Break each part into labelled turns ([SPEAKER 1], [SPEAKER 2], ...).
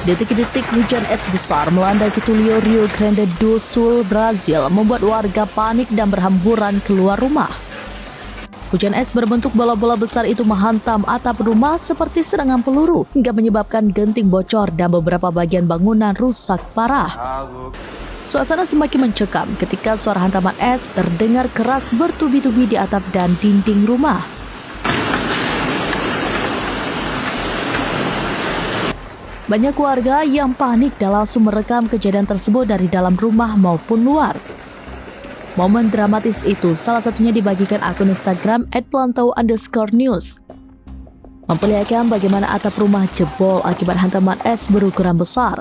[SPEAKER 1] Detik-detik hujan es besar melanda Getúlio, Rio Grande do Sul, Brazil, membuat warga panik dan berhamburan keluar rumah. Hujan es berbentuk bola-bola besar itu menghantam atap rumah seperti serangan peluru hingga menyebabkan genting bocor dan beberapa bagian bangunan rusak parah. Suasana semakin mencekam ketika suara hantaman es terdengar keras bertubi-tubi di atap dan dinding rumah. Banyak warga yang panik dan langsung merekam kejadian tersebut dari dalam rumah maupun luar. Momen dramatis itu salah satunya dibagikan akun Instagram @plantau_news. Memperlihatkan bagaimana atap rumah jebol akibat hantaman es berukuran besar.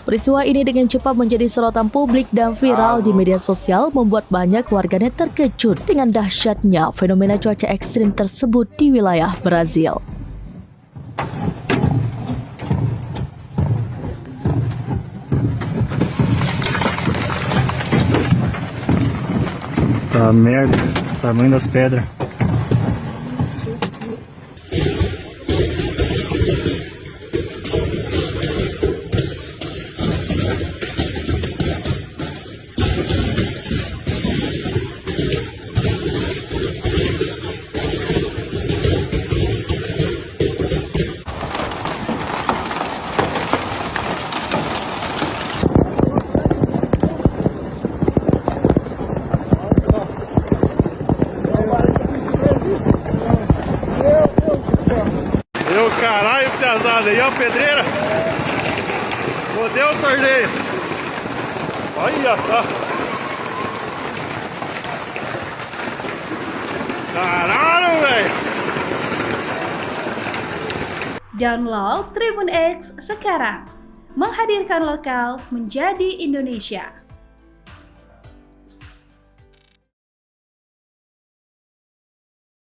[SPEAKER 1] Peristiwa ini dengan cepat menjadi sorotan publik dan viral di media sosial, membuat banyak warganet terkejut dengan dahsyatnya fenomena cuaca ekstrim tersebut di wilayah Brazil.
[SPEAKER 2] Tá merda, tamanho das pedras.
[SPEAKER 3] Meu caralho, pesado aí, ó, pedreira. Fodeu o torneio. Olha só. Caralho, velho.
[SPEAKER 4] Download Tribun X sekarang. Menghadirkan lokal menjadi Indonesia.